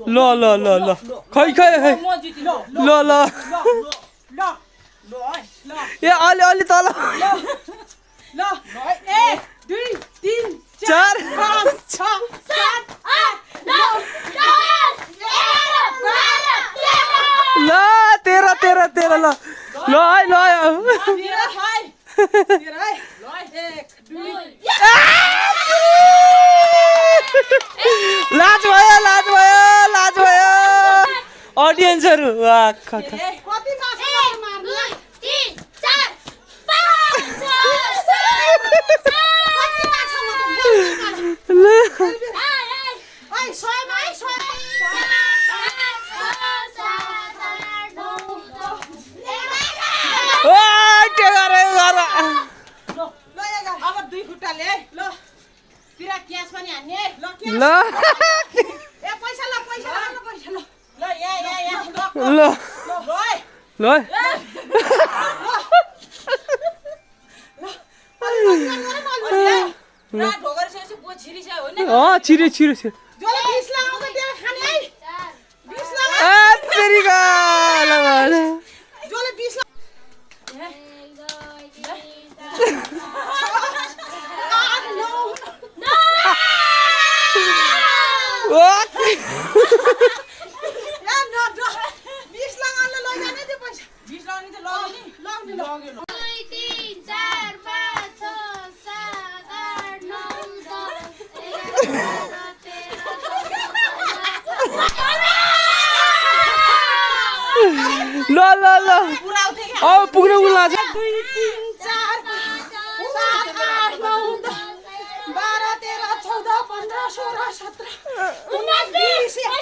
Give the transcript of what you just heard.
ल ल ल ल खै खै खै ल ल ए अलि अलि तल ल 1 2 3 4 5 6 7 8 9 10 ल 13 13 13 ल ल है ल लाज भयो लाज भयो लाज भयो ऑडियन्सहरु कति माछा मार्नु 3 4 छिरे छिरे छिरे ल ल ल अब पुग्नु उला छ 2 3 4 5 7 8 9 10 12 13 14 15 16 17 19 20